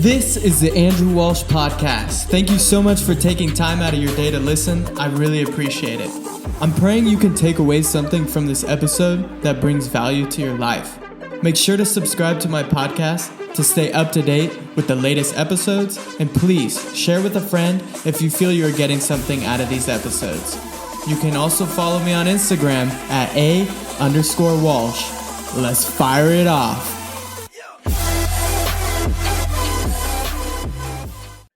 This is the Andrew Walsh podcast. Thank you so much for taking time out of your day to listen. I really appreciate it. I'm praying you can take away something from this episode that brings value to your life. Make sure to subscribe to my podcast to stay up to date with the latest episodes, and please share with a friend if you feel you are getting something out of these episodes. You can also follow me on Instagram at @A_Walsh. Let's fire it off.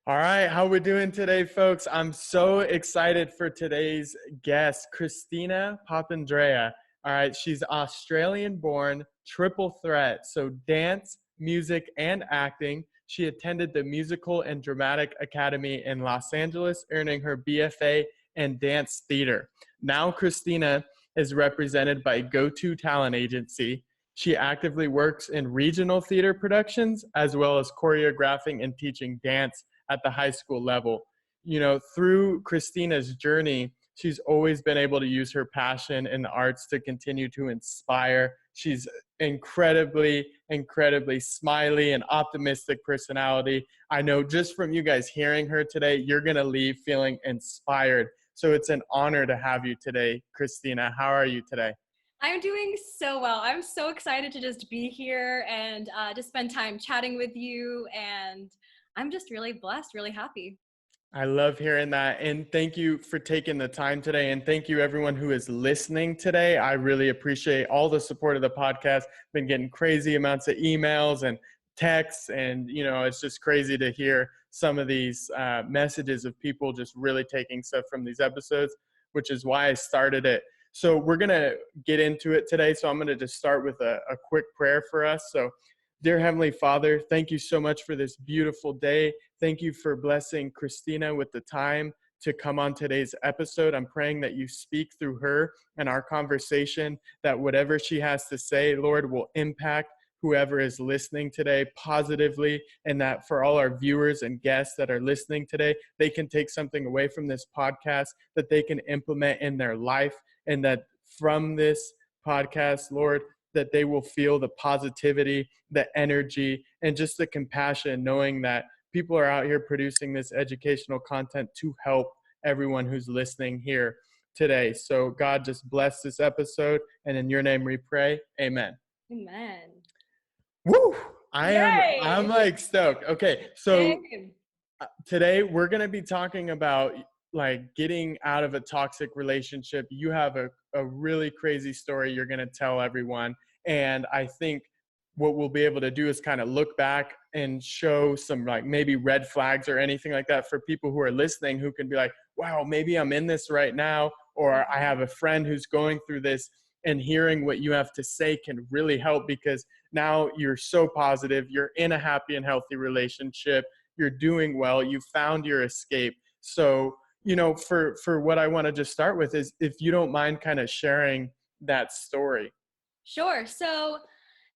All right, how we doing today, folks? I'm so excited for today's guest, Christina Papandrea. All right, she's Australian-born, triple threat, so dance, music, and acting. She attended the Musical and Dramatic Academy in Los Angeles, earning her BFA in dance theater. Now Christina is represented by Go-To Talent Agency. She actively works in regional theater productions, as well as choreographing and teaching dance at the high school level. You know, through Christina's journey, she's always been able to use her passion in the arts to continue to inspire. She's incredibly smiley and optimistic personality. I know just from you guys hearing her today, you're going to leave feeling inspired. So it's an honor to have you today, Christina. How are you today? I'm doing so well. I'm so excited to just be here and to spend time chatting with you. And I'm just really blessed, really happy. I love hearing that. And thank you for taking the time today. And thank you everyone who is listening today. I really appreciate all the support of the podcast. Been getting crazy amounts of emails and texts. And, you know, it's just crazy to hear some of these messages of people just really taking stuff from these episodes, which is why I started it. So we're going to get into it today. So I'm going to just start with a quick prayer for us. So dear Heavenly Father, thank you so much for this beautiful day. Thank you for blessing Christina with the time to come on today's episode. I'm praying that you speak through her and our conversation, that whatever she has to say, Lord, will impact whoever is listening today positively, and that for all our viewers and guests that are listening today, they can take something away from this podcast that they can implement in their life, and that from this podcast, Lord, that they will feel the positivity, the energy, and just the compassion, knowing that people are out here producing this educational content to help everyone who's listening here today. So God, just bless this episode, and in your name we pray, amen. Amen. Woo! I'm like stoked. Okay, so today we're going to be talking about like getting out of a toxic relationship. You have a really crazy story you're going to tell everyone. And I think what we'll be able to do is kind of look back and show some like maybe red flags or anything like that for people who are listening, who can be like, wow, maybe I'm in this right now, or I have a friend who's going through this, and hearing what you have to say can really help, because now you're so positive, you're in a happy and healthy relationship, you're doing well, you found your escape. So, you know, for what I want to just start with is if you don't mind kind of sharing that story. Sure. So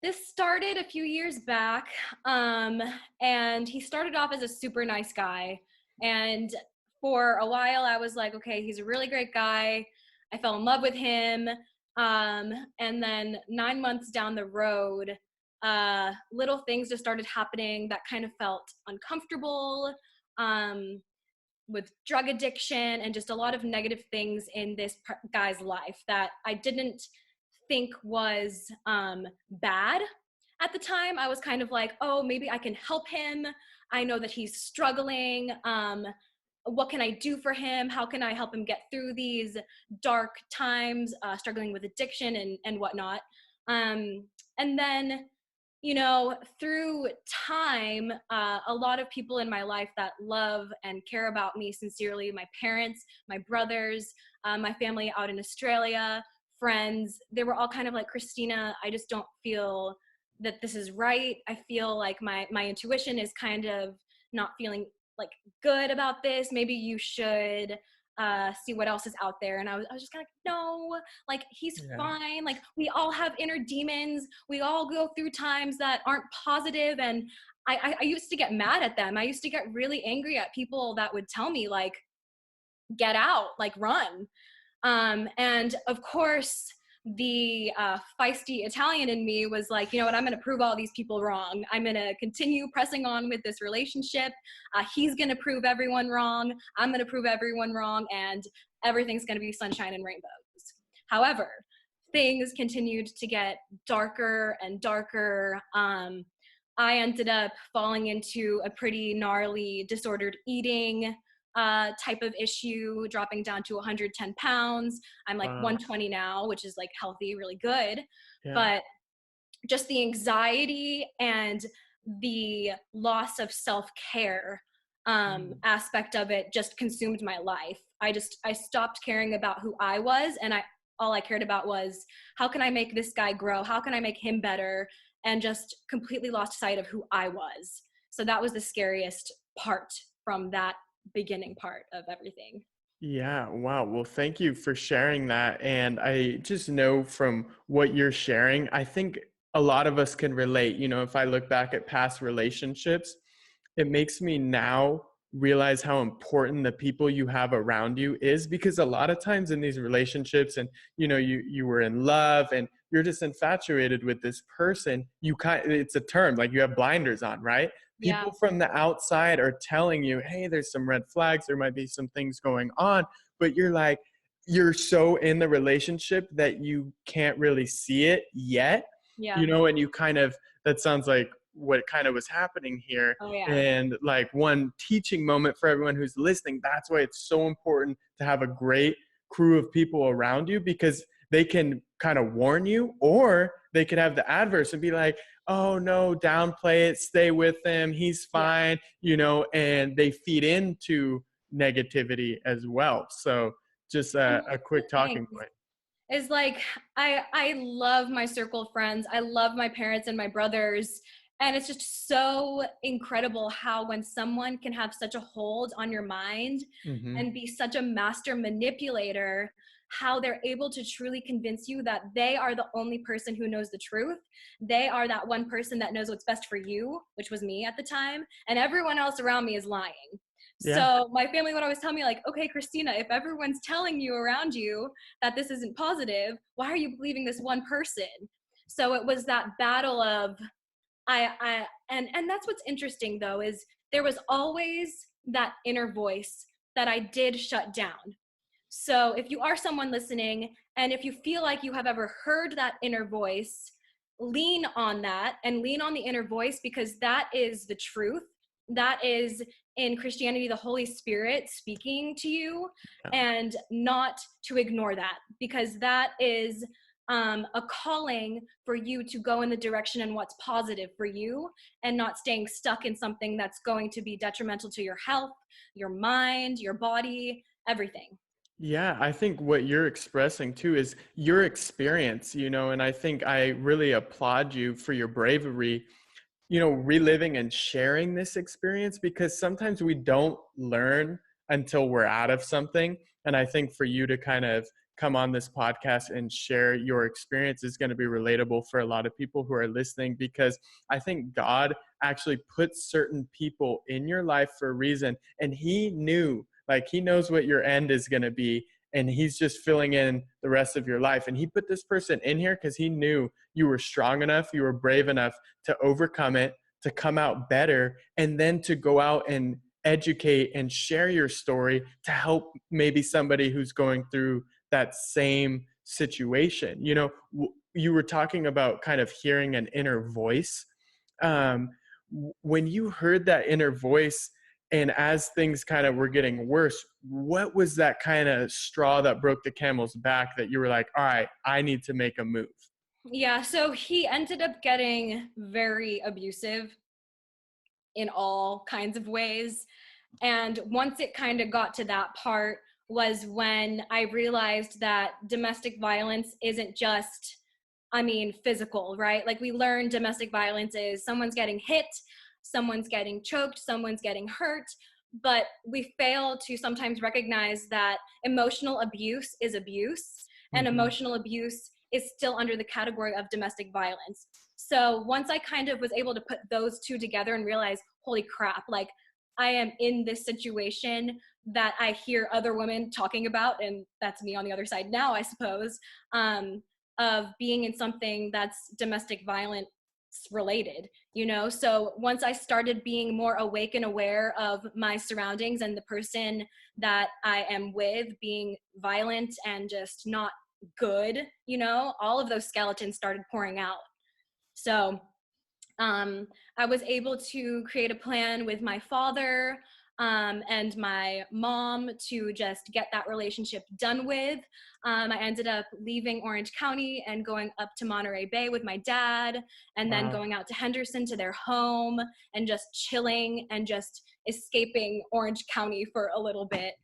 this started a few years back, and he started off as a super nice guy. And for a while I was like, okay, he's a really great guy. I fell in love with him. And then 9 months down the road, little things just started happening that kind of felt uncomfortable, with drug addiction and just a lot of negative things in this guy's life that I didn't think was bad at the time. I was kind of like, oh, maybe I can help him. I know that he's struggling. What can I do for him? How can I help him get through these dark times, struggling with addiction and whatnot? And then, you know, through time, a lot of people in my life that love and care about me sincerely, my parents, my brothers, my family out in Australia, friends, they were all kind of like, Christina, I just don't feel that this is right. I feel like my intuition is kind of not feeling like good about this. Maybe you should see what else is out there. And I was just kind of like, no, like he's fine. Like we all have inner demons. We all go through times that aren't positive. And I used to get mad at them. I used to get really angry at people that would tell me like, get out, like run. And of course, the feisty Italian in me was like, you know what, I'm going to prove all these people wrong. I'm going to continue pressing on with this relationship. He's going to prove everyone wrong. I'm going to prove everyone wrong. And everything's going to be sunshine and rainbows. However, things continued to get darker and darker. I ended up falling into a pretty gnarly disordered eating type of issue, dropping down to 110 pounds. I'm like Wow. 120 now, which is like healthy, really good. Yeah. But just the anxiety and the loss of self-care aspect of it just consumed my life. I stopped caring about who I was, and all I cared about was, how can I make this guy grow? How can I make him better? And just completely lost sight of who I was. So that was the scariest part from that beginning part of everything. Yeah, wow. Well, thank you for sharing that. And I just know from what you're sharing, I think a lot of us can relate. You know, if I look back at past relationships, it makes me now realize how important the people you have around you is, because a lot of times in these relationships, and you know, you were in love and you're just infatuated with this person, it's a term like you have blinders on, right? Yeah, People from the outside are telling you, hey, there's some red flags, there might be some things going on, but you're like, you're so in the relationship that you can't really see it yet, yeah. you know, and you kind of, that sounds like what kind of was happening here. Oh yeah. And like, one teaching moment for everyone who's listening, that's why it's so important to have a great crew of people around you, because they can kind of warn you, or they could have the adverse and be like, oh no, downplay it, stay with him, he's Yeah. fine, you know, and they feed into negativity as well. So just And a that's the quick thing, talking point. is like, I love my circle of friends. I love my parents and my brothers. And it's just so incredible how, when someone can have such a hold on your mind Mm-hmm. and be such a master manipulator, how they're able to truly convince you that they are the only person who knows the truth. They are that one person that knows what's best for you, which was me at the time, and everyone else around me is lying. Yeah. So my family would always tell me, like, okay, Christina, if everyone's telling you around you that this isn't positive, why are you believing this one person? So it was that battle of, and that's what's interesting though, is there was always that inner voice that I did shut down. So if you are someone listening, and if you feel like you have ever heard that inner voice, lean on that and lean on the inner voice, because that is the truth. That is, in Christianity, the Holy Spirit speaking to you, Yeah. and not to ignore that, because that is a calling for you to go in the direction and what's positive for you, and not staying stuck in something that's going to be detrimental to your health, your mind, your body, everything. Yeah, I think what you're expressing too is your experience, you know, and I think I really applaud you for your bravery, you know, reliving and sharing this experience, because sometimes we don't learn until we're out of something. And I think for you to kind of come on this podcast and share your experience is going to be relatable for a lot of people who are listening, because I think God actually puts certain people in your life for a reason. And he knew, like, he knows what your end is going to be. And he's just filling in the rest of your life. And he put this person in here because he knew you were strong enough, you were brave enough to overcome it, to come out better, and then to go out and educate and share your story to help maybe somebody who's going through that same situation. You know, you were talking about kind of hearing an inner voice. Um, when you heard that inner voice, and as things kind of were getting worse, what was that kind of straw that broke the camel's back that you were like, all right, I need to make a move? Yeah, so he ended up getting very abusive in all kinds of ways. And once it kind of got to that part was when I realized that domestic violence isn't just, I mean, physical, right? Like, we learn domestic violence is someone's getting hit, someone's getting choked, someone's getting hurt. But we fail to sometimes recognize that emotional abuse is abuse, and Mm-hmm. emotional abuse is still under the category of domestic violence. So once I kind of was able to put those two together and realize, holy crap, like, I am in this situation that I hear other women talking about, and that's me on the other side now, I suppose. of being in something that's domestic violence related, you know? So once I started being more awake and aware of my surroundings and the person that I am with being violent and just not good, you know, all of those skeletons started pouring out. So I was able to create a plan with my father and my mom to just get that relationship done with. I ended up leaving Orange County and going up to Monterey Bay with my dad, and then Wow. going out to Henderson to their home and just chilling and just escaping Orange County for a little bit.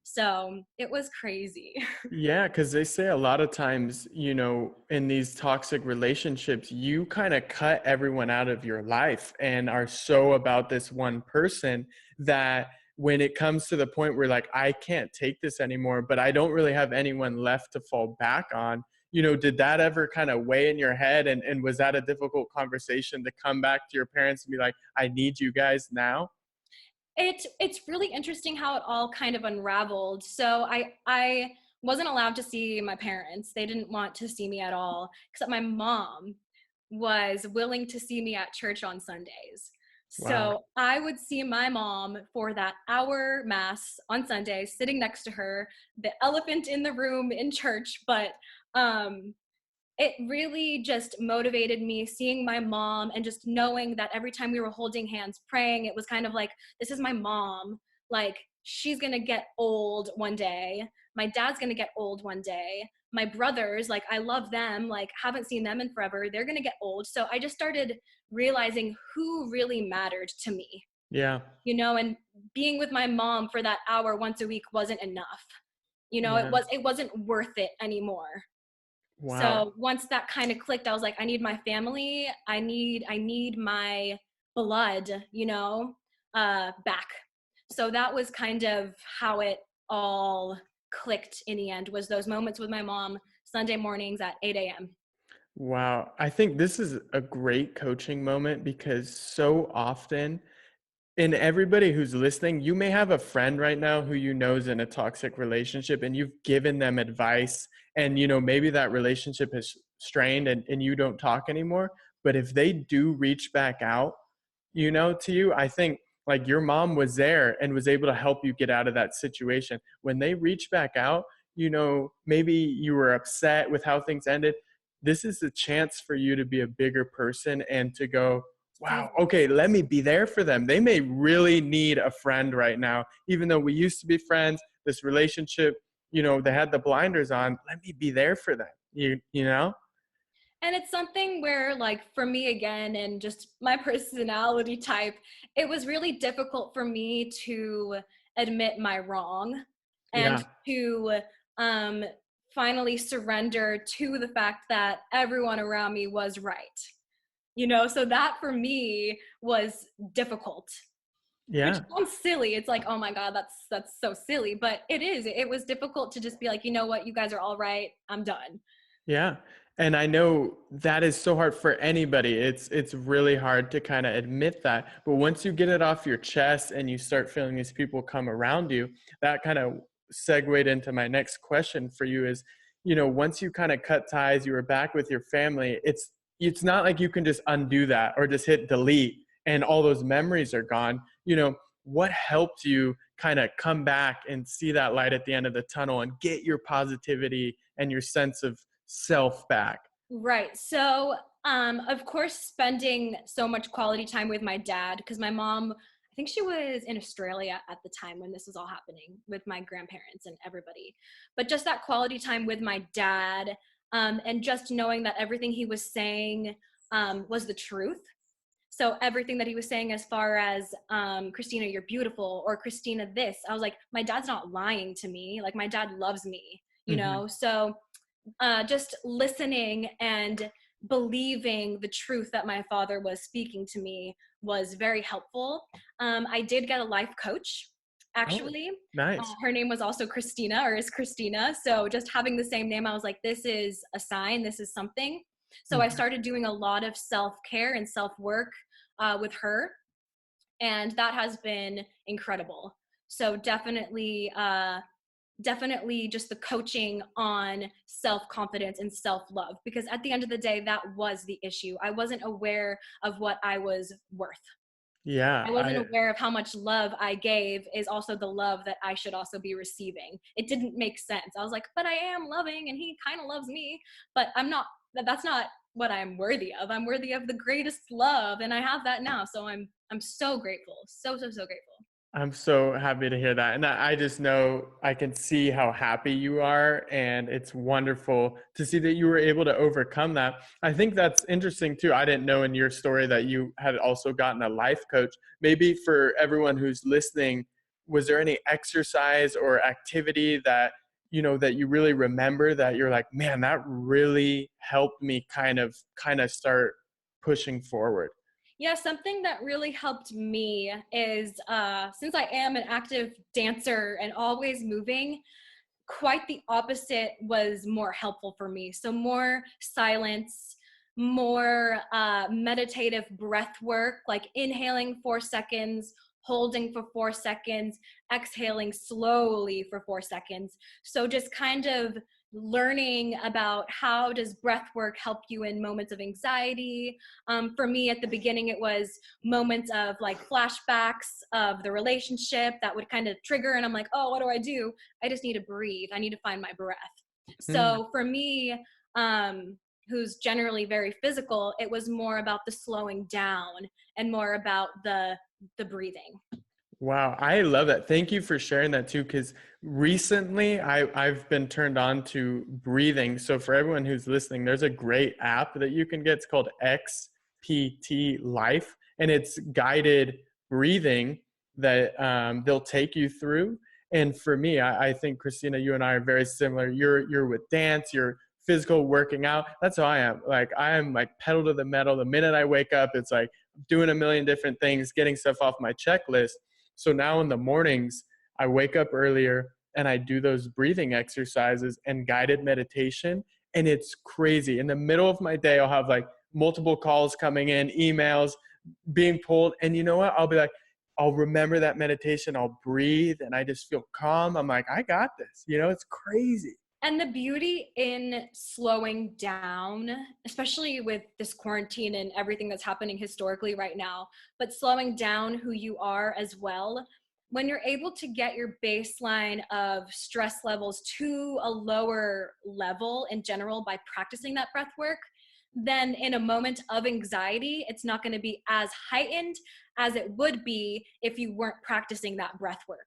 So it was crazy. Yeah, because they say a lot of times, in these toxic relationships, you kind of cut everyone out of your life and are so about this one person that when it comes to the point where, like, I can't take this anymore, but I don't really have anyone left to fall back on, did that ever kind of weigh in your head? And was that a difficult conversation to come back to your parents and be like, I need you guys now? It's really interesting how it all kind of unraveled. So I wasn't allowed to see my parents. They didn't want to see me at all, except my mom was willing to see me at church on Sundays. Wow. So I would see my mom for that hour mass on Sunday, sitting next to her, the elephant in the room in church. But um, it really just motivated me seeing my mom and just knowing that every time we were holding hands praying, it was kind of like, this is my mom. Like, she's gonna get old one day. My dad's gonna get old one day. My brothers, like, I love them, like, haven't seen them in forever. They're gonna get old. So I just started realizing who really mattered to me, Yeah. you know, and being with my mom for that hour once a week wasn't enough. You know, Yeah. it wasn't worth it anymore. Wow. So once that kind of clicked, I was like, I need my family. I need my blood, you know, back. So that was kind of how it all clicked in the end, was those moments with my mom Sunday mornings at 8 a.m. Wow. I think this is a great coaching moment because so often, and everybody who's listening, you may have a friend right now who is in a toxic relationship and you've given them advice and maybe that relationship has strained and you don't talk anymore. But if they do reach back out, to you, I think like your mom was there and was able to help you get out of that situation. When they reach back out, maybe you were upset with how things ended. This is a chance for you to be a bigger person and to go, wow, Save okay, let themselves. me be there for them. They may really need a friend right now. Even though we used to be friends, this relationship, they had the blinders on. Let me be there for them. You know? And it's something where, like, for me again, and just my personality type, it was really difficult for me to admit my wrong and Yeah. to um, finally surrender to the fact that everyone around me was right. You know, so that for me was difficult, which Yeah. sounds silly. It's like, oh my God, that's so silly. But it is. It was difficult to just be like, you know what, you guys are all right. I'm done. Yeah. And I know that is so hard for anybody. It's really hard to kind of admit that. But once you get it off your chest and you start feeling these people come around you, that kind of segued into my next question for you is, once you kind of cut ties, you were back with your family, it's not like you can just undo that or just hit delete and all those memories are gone. What helped you kind of come back and see that light at the end of the tunnel and get your positivity and your sense of self back? Right. So, of course, spending so much quality time with my dad, because my mom, I think she was in Australia at the time when this was all happening with my grandparents and everybody. But just that quality time with my dad, and just knowing that everything he was saying was the truth. So everything that he was saying as far as Christina, you're beautiful, or Christina, this, I was like, my dad's not lying to me. Like, my dad loves me, you Hmm. know? So just listening and believing the truth that my father was speaking to me was very helpful. I did get a life coach, Oh, actually. nice. Her name was also Christina, or is Christina. So just having the same name, I was like, this is a sign, this is something. So I Hmm. started doing a lot of self care and self work with her, and that has been incredible. So definitely definitely just the coaching on self-confidence and self-love, because at the end of the day, that was the issue. I wasn't aware of what I was worth. Yeah, I wasn't aware of how much love I gave is also the love that I should also be receiving. It didn't make sense. I was like, but I am loving and he kind of loves me, but I'm not, that's not what I'm worthy of. I'm worthy of the greatest love, and I have that now. So I'm so grateful. So so so grateful. I'm so happy to hear that. And I just know I can see how happy you are. And it's wonderful to see that you were able to overcome that. I think that's interesting too. I didn't know in your story that you had also gotten a life coach. Maybe for everyone who's listening, was there any exercise or activity that, that you really remember that you're like, man, that really helped me kind of start pushing forward? Yeah, something that really helped me is since I am an active dancer and always moving, quite the opposite was more helpful for me. So more silence, more meditative breath work, like inhaling 4 seconds, holding for 4 seconds, exhaling slowly for 4 seconds. So just kind of learning about how does breath work help you in moments of anxiety. For me at the beginning, it was moments of like flashbacks of the relationship that would kind of trigger, and I'm like, oh, what do I do? I just need to breathe. I need to find my breath. Hmm. So for me, who's generally very physical, it was more about the slowing down and more about the breathing. Wow, I love that. Thank you for sharing that too, because recently I've been turned on to breathing. So for everyone who's listening, there's a great app that you can get. It's called XPT Life, and it's guided breathing that they'll take you through. And for me, I think Christina, you and I are very similar. You're with dance, you're physical working out. That's how I am. Like I am like pedal to the metal. The minute I wake up, it's like doing a million different things, getting stuff off my checklist. So now in the mornings, I wake up earlier and I do those breathing exercises and guided meditation. And it's crazy. In the middle of my day, I'll have like multiple calls coming in, emails being pulled. And you know what? I'll be like, I'll remember that meditation. I'll breathe and I just feel calm. I'm like, I got this. It's crazy. And the beauty in slowing down, especially with this quarantine and everything that's happening historically right now, but slowing down who you are as well, when you're able to get your baseline of stress levels to a lower level in general by practicing that breath work, then in a moment of anxiety, it's not going to be as heightened as it would be if you weren't practicing that breath work.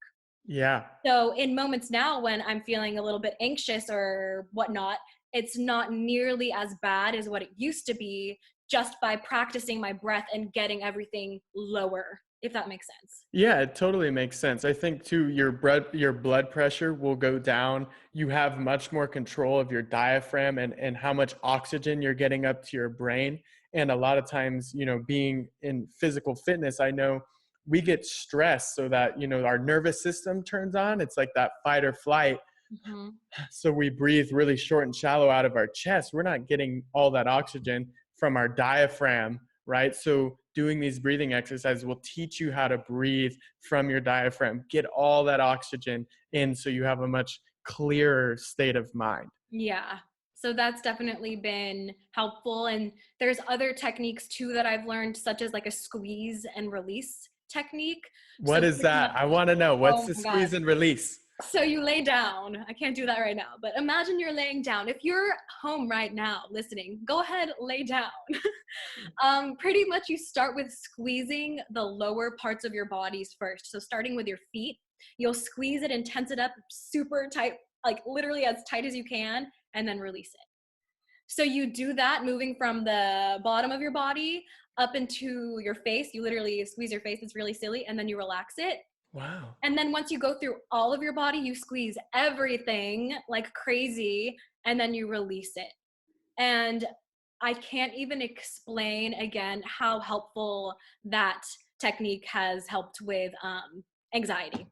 Yeah. So in moments now when I'm feeling a little bit anxious or whatnot, it's not nearly as bad as what it used to be just by practicing my breath and getting everything lower, if that makes sense. Yeah, it totally makes sense. I think too, your blood pressure will go down. You have much more control of your diaphragm and how much oxygen you're getting up to your brain. And a lot of times, being in physical fitness, I know we get stressed so that, our nervous system turns on. It's like that fight or flight. Mm-hmm. So we breathe really short and shallow out of our chest. We're not getting all that oxygen from our diaphragm, right? So doing these breathing exercises will teach you how to breathe from your diaphragm, get all that oxygen in so you have a much clearer state of mind. Yeah. So that's definitely been helpful. And there's other techniques too that I've learned, such as like a squeeze and release technique. What So is pretty that? much, I want to know. What's oh the my God. squeeze and release? So you lay down. I can't do that right now, but imagine you're laying down. If you're home right now listening, go ahead, lay down. Pretty much you start with squeezing the lower parts of your bodies first. So starting with your feet, you'll squeeze it and tense it up super tight, like literally as tight as you can, and then release it. So you do that moving from the bottom of your body up into your face. You literally squeeze your face. It's really silly. And then you relax it. Wow. And then once you go through all of your body, you squeeze everything like crazy, and then you release it. And I can't even explain again how helpful that technique has helped with anxiety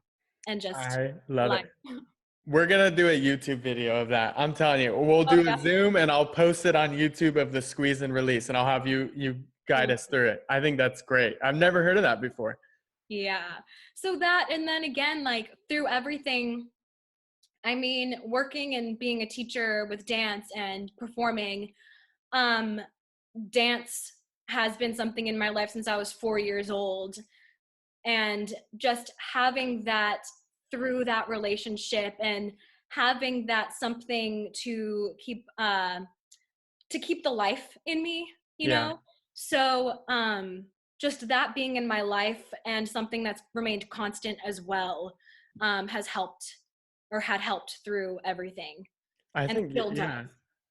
and just I love it. life. We're going to do a YouTube video of that. I'm telling you, we'll Oh, do a yeah. Zoom and I'll post it on YouTube of the squeeze and release and I'll have you guide us through it. I think that's great. I've never heard of that before. Yeah. So that, and then again, like through everything, I mean, working and being a teacher with dance and performing, um, dance has been something in my life since I was 4 years old. And just having that through that relationship and having that something to keep the life in me, you Yeah. know? So just that being in my life and something that's remained constant as well has helped or had helped through everything I and think, still does. yeah,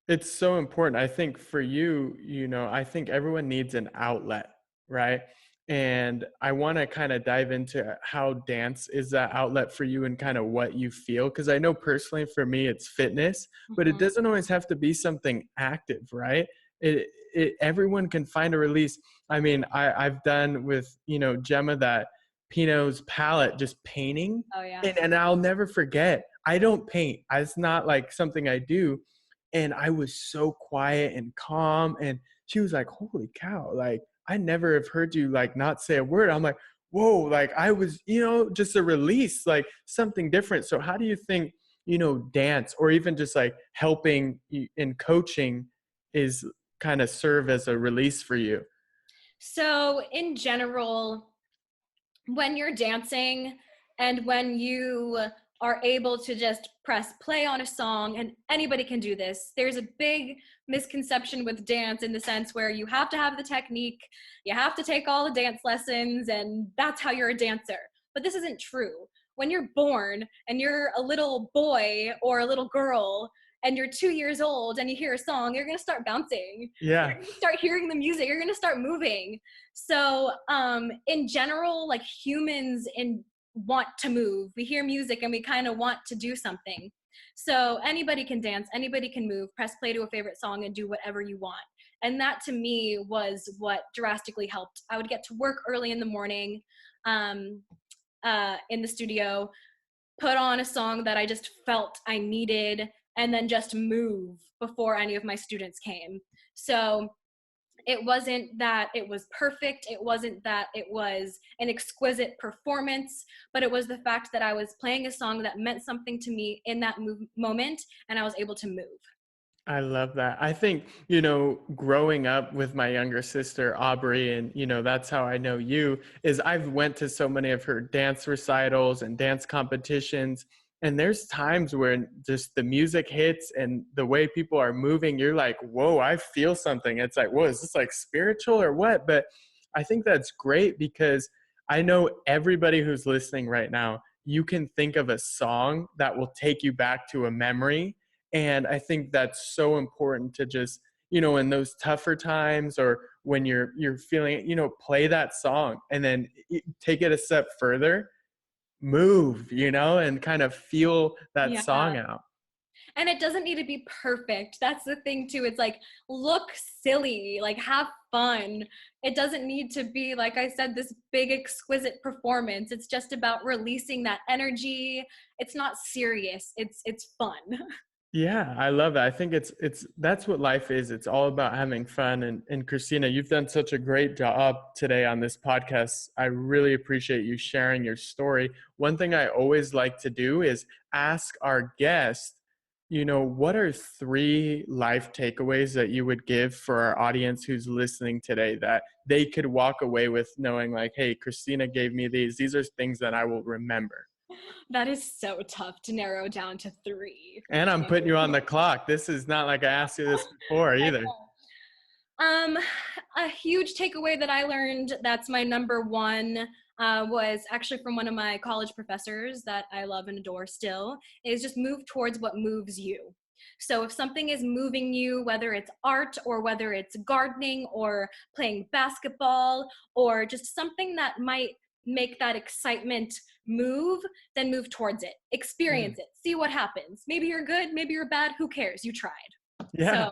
it's so important. I think for you, I think everyone needs an outlet, right? And I want to kind of dive into how dance is that outlet for you and kind of what you feel. Cause I know personally for me, it's fitness, but it Mhm. doesn't always have to be something active, right? Everyone can find a release. I mean, I've done with, Gemma that Pinot's palette, just painting. Oh yeah. And I'll never forget, I don't paint. It's not like something I do. And I was so quiet and calm. And she was like, holy cow, like I never have heard you like not say a word. I'm like, whoa, like I was, just a release, like something different. So how do you think, dance or even just like helping in coaching is kind of serve as a release for you? So in general, when you're dancing and when you are able to just press play on a song, and anybody can do this, there's a big misconception with dance in the sense where you have to have the technique, you have to take all the dance lessons, and that's how you're a dancer. But this isn't true. When you're born and you're a little boy or a little girl and you're 2 years old and you hear a song, you're going to start bouncing. You're Yeah. going to start hearing the music. You're going to start moving. So, in general, like humans want to move. We hear music and we kind of want to do something. So anybody can dance, anybody can move, press play to a favorite song and do whatever you want. And that to me was what drastically helped. I would get to work early in the morning um, in the studio, put on a song that I just felt I needed, and then just move before any of my students came. So it wasn't that it was perfect, it wasn't that it was an exquisite performance, but it was the fact that I was playing a song that meant something to me in that moment, and I was able to move. I love that. I think, growing up with my younger sister, Aubrey, and, that's how I know you, is I've went to so many of her dance recitals and dance competitions. And there's times where just the music hits and the way people are moving, you're like, whoa, I feel something. It's like, whoa, is this like spiritual or what? But I think that's great because I know everybody who's listening right now, you can think of a song that will take you back to a memory, and I think that's so important to just, in those tougher times or when you're feeling, play that song and then take it a step further, move, and kind of feel that Yeah. song out. And it doesn't need to be perfect. That's the thing too. It's like look silly, like have fun. It doesn't need to be, like I said, this big exquisite performance. It's just about releasing that energy. It's not serious. It's fun. Yeah, I love that. I think it's that's what life is. It's all about having fun. And Christina, you've done such a great job today on this podcast. I really appreciate you sharing your story. One thing I always like to do is ask our guest, what are three life takeaways that you would give for our audience who's listening today that they could walk away with knowing like, hey, Christina gave me these. These are things that I will remember. That is so tough to narrow down to three. And I'm putting you on the clock. This is not like I asked you this before I either. know. Um, a huge takeaway that I learned that's my number one was actually from one of my college professors that I love and adore still, is just move towards what moves you. So if something is moving you, whether it's art or whether it's gardening or playing basketball or just something that might make that excitement move, then move towards it. Mm. Experience it. See what happens. Maybe you're good, maybe you're bad, who cares? You tried. Yeah. So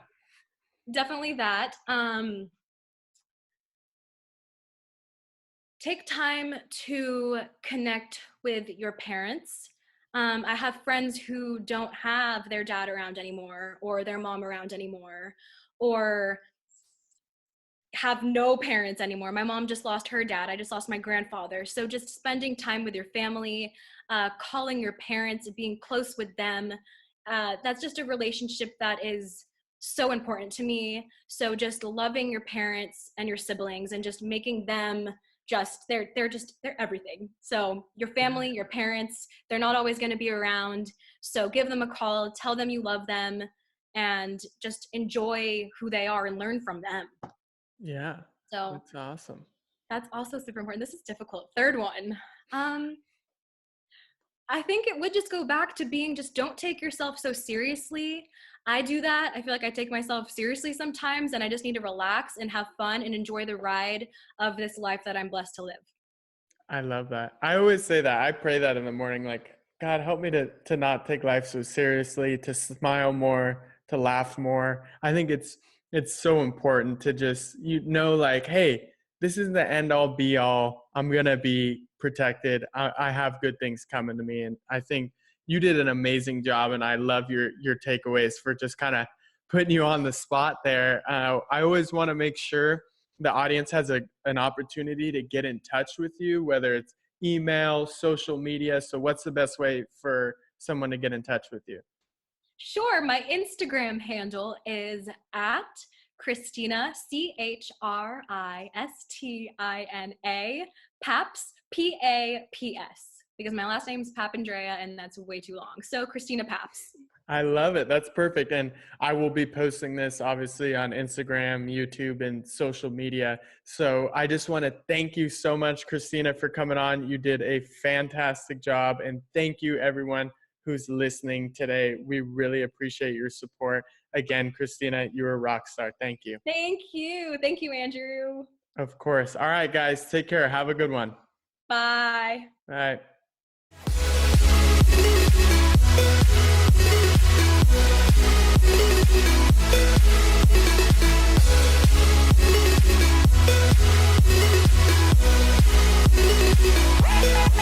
definitely that. Take time to connect with your parents. I have friends who don't have their dad around anymore or their mom around anymore or have no parents anymore. My mom just lost her dad. I just lost my grandfather. So just spending time with your family, calling your parents, being close with them, that's just a relationship that is so important to me. So just loving your parents and your siblings and just making them they're everything. So your family, your parents, they're not always going to be around. So give them a call, tell them you love them, and just enjoy who they are and learn from them. Yeah. So that's awesome. That's also super important. This is difficult. Third one. I think it would just go back to being just don't take yourself so seriously. I do that. I feel like I take myself seriously sometimes, and I just need to relax and have fun and enjoy the ride of this life that I'm blessed to live. I love that. I always say that. I pray that in the morning, like, God, help me to not take life so seriously, to smile more, to laugh more. I think it's so important to just, like, hey, this isn't the end all be all. I'm going to be protected. I have good things coming to me. And I think you did an amazing job. And I love your takeaways for just kind of putting you on the spot there. I always want to make sure the audience has an opportunity to get in touch with you, whether it's email, social media. So what's the best way for someone to get in touch with you? Sure. My Instagram handle is at Christina, Christina, Paps, Paps, because my last name is Papandrea and that's way too long. So Christina Paps. I love it. That's perfect. And I will be posting this obviously on Instagram, YouTube, and social media. So I just want to thank you so much, Christina, for coming on. You did a fantastic job. And thank you, everyone who's listening today. We really appreciate your support. Again, Christina, you're a rock star. Thank you. Thank you. Thank you, Andrew. Of course. All right, guys. Take care. Have a good one. Bye. All right. We'll be right back.